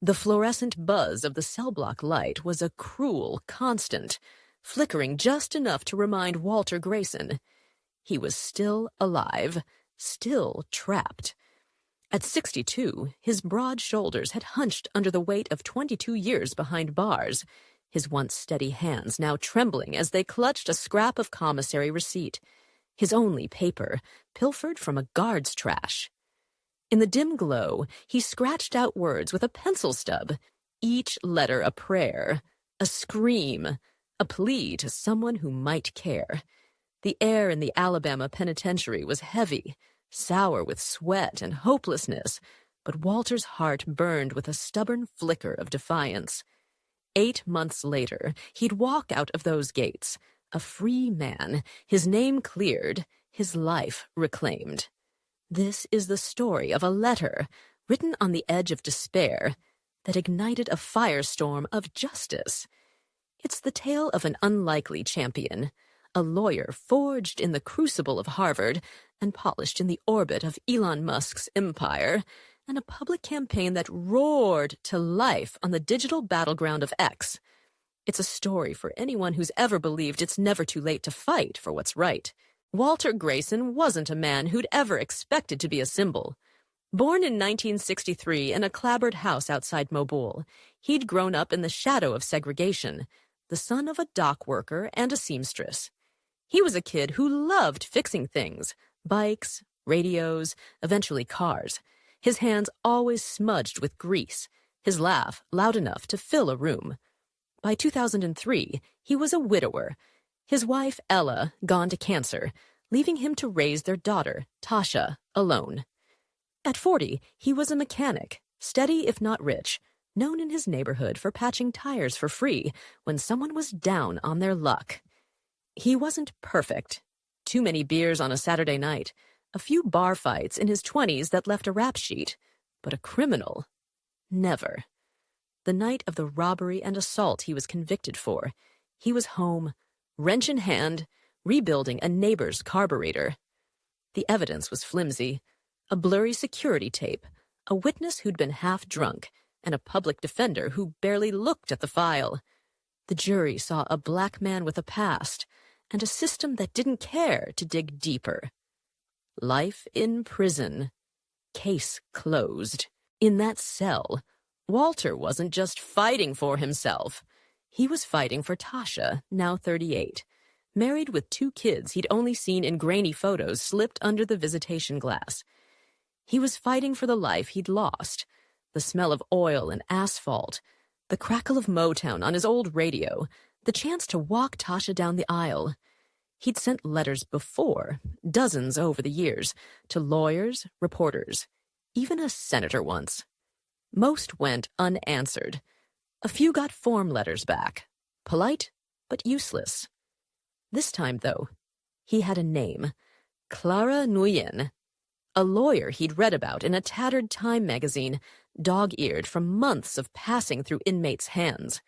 The fluorescent buzz of the cell block light was a cruel constant, flickering just enough to remind Walter Grayson he was still alive, still trapped. At 62, his broad shoulders had hunched under the weight of 22 years behind bars, his once steady hands now trembling as they clutched a scrap of commissary receipt, his only paper, pilfered from a guard's trash. In the dim glow, he scratched out words with a pencil stub, each letter a prayer, a scream, a plea to someone who might care. The air in the Alabama penitentiary was heavy, sour with sweat and hopelessness, but Walter's heart burned with a stubborn flicker of defiance. 8 months later, he'd walk out of those gates, a free man, his name cleared, his life reclaimed. This is the story of a letter, written on the edge of despair, that ignited a firestorm of justice. It's the tale of an unlikely champion, a lawyer forged in the crucible of Harvard and polished in the orbit of Elon Musk's empire, and a public campaign that roared to life on the digital battleground of X. It's a story for anyone who's ever believed it's never too late to fight for what's right. Walter Grayson wasn't a man who'd ever expected to be a symbol. Born in 1963 in a clapboard house outside Mobile, he'd grown up in the shadow of segregation, the son of a dock worker and a seamstress. He was a kid who loved fixing things, bikes, radios, eventually cars. His hands always smudged with grease, his laugh loud enough to fill a room. By 2003, he was a widower, his wife Ella gone to cancer, leaving him to raise their daughter, Tasha, alone. At 40, he was a mechanic, steady if not rich, known in his neighborhood for patching tires for free when someone was down on their luck. He wasn't perfect. Too many beers on a Saturday night, a few bar fights in his 20s that left a rap sheet, but a criminal? Never. The night of the robbery and assault he was convicted for, he was home, wrench in hand, rebuilding a neighbor's carburetor. The evidence was flimsy, a blurry security tape, a witness who'd been half drunk, and a public defender who barely looked at the file. The jury saw a black man with a past, and a system that didn't care to dig deeper. Life in prison. Case closed. In that cell, Walter wasn't just fighting for himself. He was fighting for Tasha, now 38, married with 2 kids he'd only seen in grainy photos slipped under the visitation glass. He was fighting for the life he'd lost, the smell of oil and asphalt, the crackle of Motown on his old radio, the chance to walk Tasha down the aisle. He'd sent letters before, dozens over the years, to lawyers, reporters, even a senator once. Most went unanswered. A few got form letters back, polite but useless. This time, though, he had a name, Clara Nguyen, a lawyer he'd read about in a tattered Time magazine, dog-eared from months of passing through inmates' hands.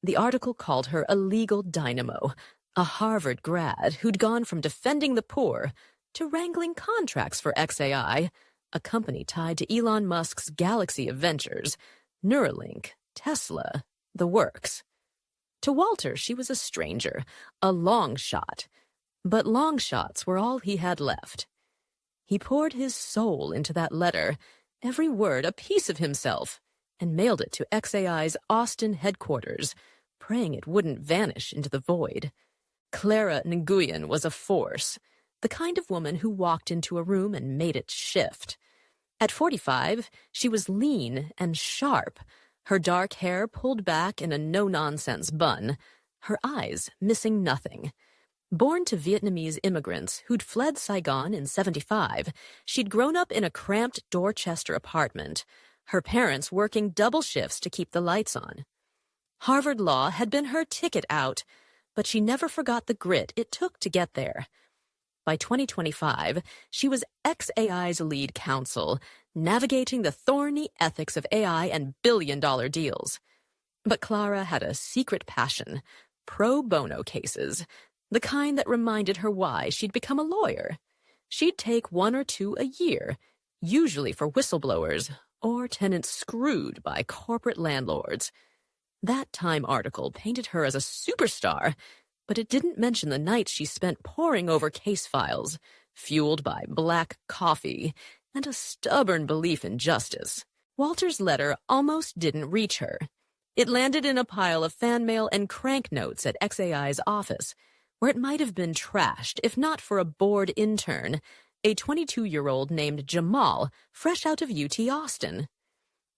The article called her a legal dynamo, a Harvard grad who'd gone from defending the poor to wrangling contracts for XAI, a company tied to Elon Musk's galaxy of ventures, Neuralink, Tesla, the works. To Walter, she was a stranger, a long shot, but long shots were all he had left. He poured his soul into that letter, every word a piece of himself, and mailed it to XAI's Austin headquarters, praying it wouldn't vanish into the void. Clara Nguyen was a force, the kind of woman who walked into a room and made it shift. At 45, she was lean and sharp, her dark hair pulled back in a no-nonsense bun, her eyes missing nothing. Born to Vietnamese immigrants who'd fled Saigon in 75, she'd grown up in a cramped Dorchester apartment, her parents working double shifts to keep the lights on. Harvard Law had been her ticket out, but she never forgot the grit it took to get there. By 2025, she was XAI's lead counsel, navigating the thorny ethics of AI and billion-dollar deals. But Clara had a secret passion, pro bono cases, the kind that reminded her why she'd become a lawyer. She'd take 1 or 2 a year, usually for whistleblowers or tenants screwed by corporate landlords. That Time article painted her as a superstar, but it didn't mention the nights she spent poring over case files, fueled by black coffee and a stubborn belief in justice. Walter's letter almost didn't reach her. It landed in a pile of fan mail and crank notes at XAI's office, where it might have been trashed if not for a bored intern, a 22-year-old named Jamal, fresh out of UT Austin.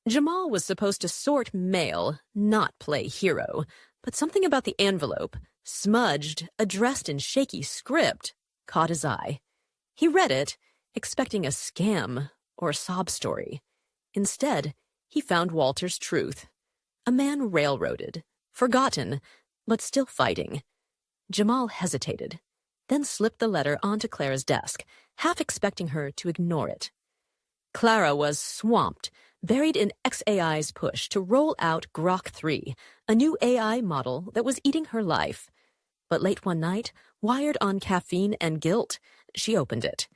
Jamal was supposed to sort mail, not play hero, but something about the envelope, smudged, addressed in shaky script, caught his eye. He read it, expecting a scam or a sob story. Instead, he found Walter's truth. A man railroaded, forgotten, but still fighting. Jamal hesitated, then slipped the letter onto Clara's desk, half expecting her to ignore it. Clara was swamped, buried in XAI's push to roll out Grok 3, a new AI model that was eating her life. But late one night, wired on caffeine and guilt, she opened it.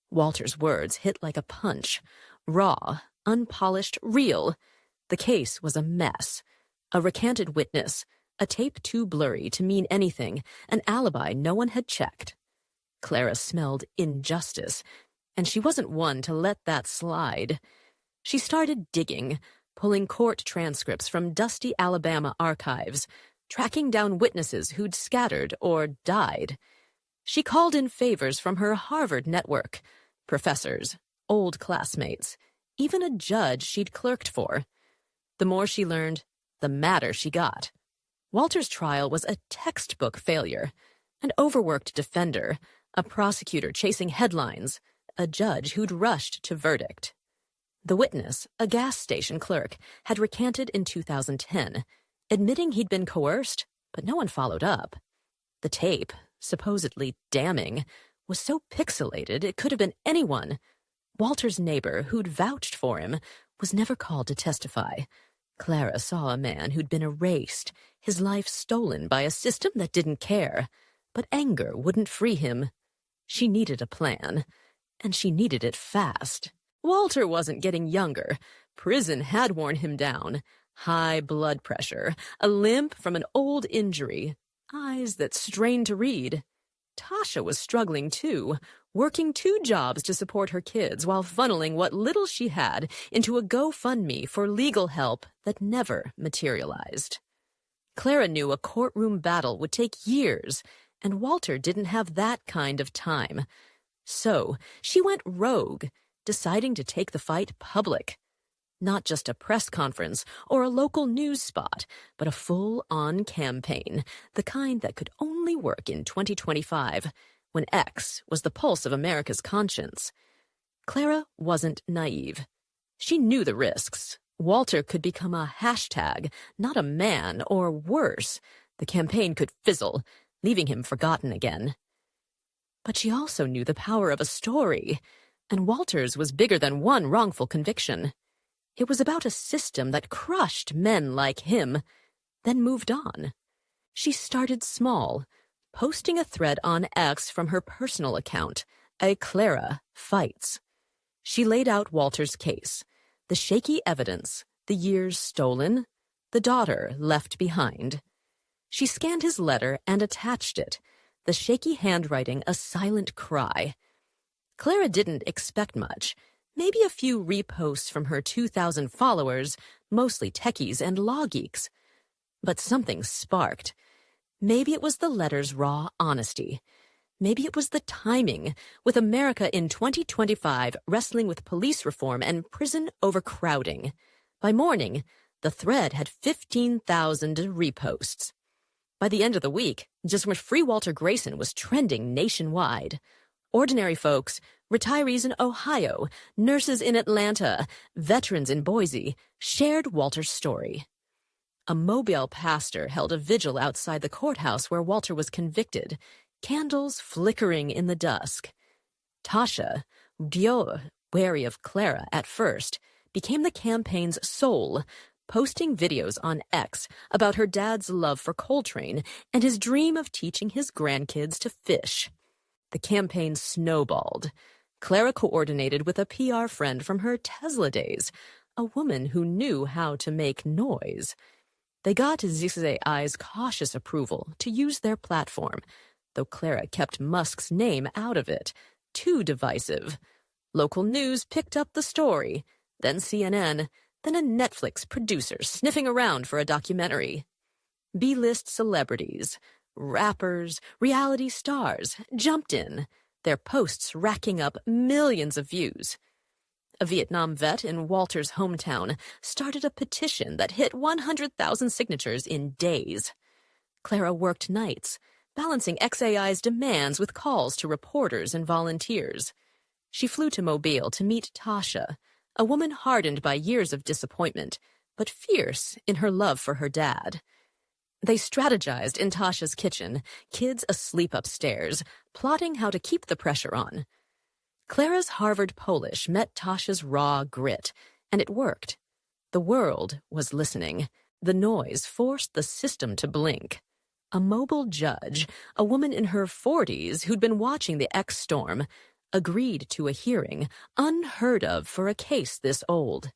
Walter's words hit like a punch. Raw, unpolished, real. The case was a mess. A recanted witness, a tape too blurry to mean anything, an alibi no one had checked. Clara smelled injustice, and she wasn't one to let that slide. She started digging, pulling court transcripts from dusty Alabama archives, tracking down witnesses who'd scattered or died. She called in favors from her Harvard network, professors, old classmates, even a judge she'd clerked for. The more she learned, the madder she got. Walter's trial was a textbook failure. An overworked defender, a prosecutor chasing headlines, a judge who'd rushed to verdict. The witness, a gas station clerk, had recanted in 2010, admitting he'd been coerced, but no one followed up. The tape, supposedly damning, was so pixelated it could have been anyone. Walter's neighbor, who'd vouched for him, was never called to testify. Clara saw a man who'd been erased, his life stolen by a system that didn't care. But anger wouldn't free him. She needed a plan, and she needed it fast. Walter wasn't getting younger. Prison had worn him down. High blood pressure, a limp from an old injury, eyes that strained to read. Tasha was struggling too, working 2 jobs to support her kids while funneling what little she had into a GoFundMe for legal help that never materialized. Clara knew a courtroom battle would take years, and Walter didn't have that kind of time. So she went rogue, deciding to take the fight public. Not just a press conference or a local news spot, but a full-on campaign, the kind that could only work in 2025, when X was the pulse of America's conscience. Clara wasn't naive. She knew the risks. Walter could become a hashtag, not a man, or worse. The campaign could fizzle, leaving him forgotten again. But she also knew the power of a story, and Walter's was bigger than one wrongful conviction. It was about a system that crushed men like him, then moved on. She started small, posting a thread on X from her personal account, a Clara Fights. She laid out Walter's case, the shaky evidence, the years stolen, the daughter left behind. She scanned his letter and attached it, the shaky handwriting a silent cry. Clara didn't expect much. Maybe a few reposts from her 2,000 followers, mostly techies and law geeks. But something sparked. Maybe it was the letter's raw honesty. Maybe it was the timing, with America in 2025 wrestling with police reform and prison overcrowding. By morning, the thread had 15,000 reposts. By the end of the week, just when Free Walter Grayson was trending nationwide. Ordinary folks, retirees in Ohio, nurses in Atlanta, veterans in Boise, shared Walter's story. A Mobile pastor held a vigil outside the courthouse where Walter was convicted, candles flickering in the dusk. Tasha, wary of Clara at first, became the campaign's soul, posting videos on X about her dad's love for Coltrane and his dream of teaching his grandkids to fish. The campaign snowballed. Clara coordinated with a PR friend from her Tesla days, a woman who knew how to make noise. They got XAI's cautious approval to use their platform, though Clara kept Musk's name out of it. Too divisive. Local news picked up the story, then CNN, then a Netflix producer sniffing around for a documentary. B-list celebrities, rappers, reality stars jumped in, their posts racking up millions of views. A Vietnam vet in Walter's hometown started a petition that hit 100,000 signatures in days. Clara worked nights, balancing XAI's demands with calls to reporters and volunteers. She flew to Mobile to meet Tasha, a woman hardened by years of disappointment, but fierce in her love for her dad. They strategized in Tasha's kitchen, kids asleep upstairs, plotting how to keep the pressure on. Clara's Harvard Polish met Tasha's raw grit, and it worked. The world was listening. The noise forced the system to blink. A mobile judge, a woman in her 40s who'd been watching the X storm, agreed to a hearing unheard of for a case this old.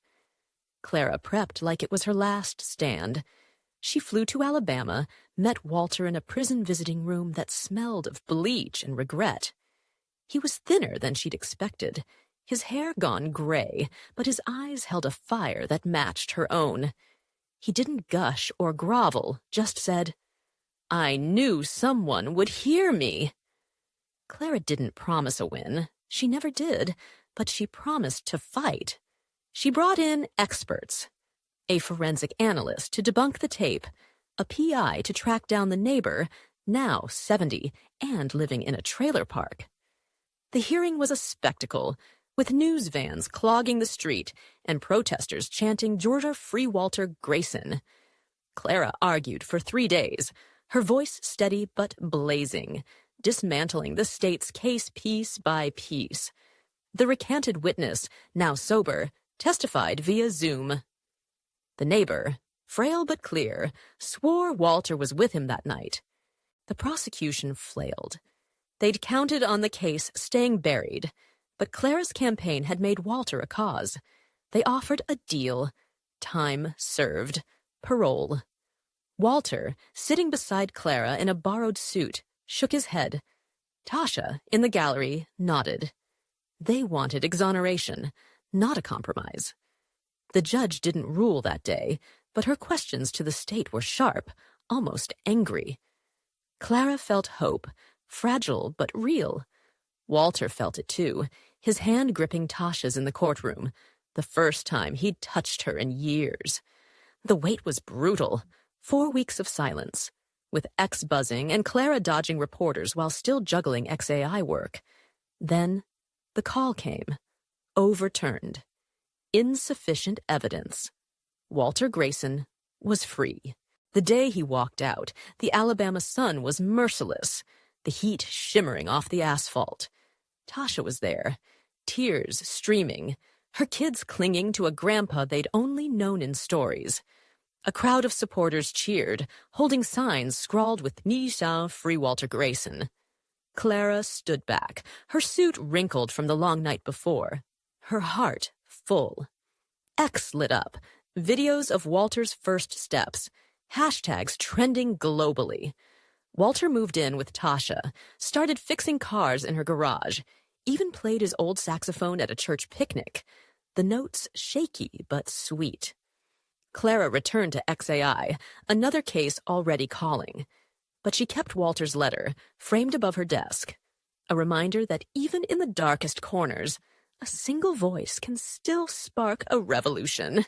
Clara prepped like it was her last stand. She flew to Alabama, met Walter in a prison visiting room that smelled of bleach and regret. He was thinner than she'd expected, his hair gone gray, but his eyes held a fire that matched her own. He didn't gush or grovel, just said, "I knew someone would hear me." Clara didn't promise a win. She never did, but she promised to fight. She brought in experts, a forensic analyst to debunk the tape, a PI to track down the neighbor, now 70, and living in a trailer park. The hearing was a spectacle, with news vans clogging the street and protesters chanting "Georgia Free Walter Grayson." Clara argued for 3 days, her voice steady but blazing, dismantling the state's case piece by piece. The recanted witness, now sober, testified via Zoom. The neighbor, frail but clear, swore Walter was with him that night. The prosecution flailed. They'd counted on the case staying buried, but Clara's campaign had made Walter a cause. They offered a deal. Time served. Parole. Walter, sitting beside Clara in a borrowed suit, shook his head. Tasha, in the gallery, nodded. They wanted exoneration, not a compromise. The judge didn't rule that day, but her questions to the state were sharp, almost angry. Clara felt hope, fragile but real. Walter felt it too, his hand gripping Tasha's in the courtroom, the first time he'd touched her in years. The wait was brutal. 4 weeks of silence, with X buzzing and Clara dodging reporters while still juggling XAI work. Then the call came. Overturned. Insufficient evidence. Walter Grayson was free. The day he walked out, the Alabama sun was merciless, the heat shimmering off the asphalt. Tasha was there, tears streaming, her kids clinging to a grandpa they'd only known in stories. A crowd of supporters cheered, holding signs scrawled with "Ni Sao Free Walter Grayson." Clara stood back, her suit wrinkled from the long night before, her heart full. X lit up, videos of Walter's first steps, hashtags trending globally. Walter moved in with Tasha, started fixing cars in her garage, even played his old saxophone at a church picnic, the notes shaky but sweet. Clara returned to XAI, another case already calling. But she kept Walter's letter, framed above her desk, a reminder that even in the darkest corners, a single voice can still spark a revolution.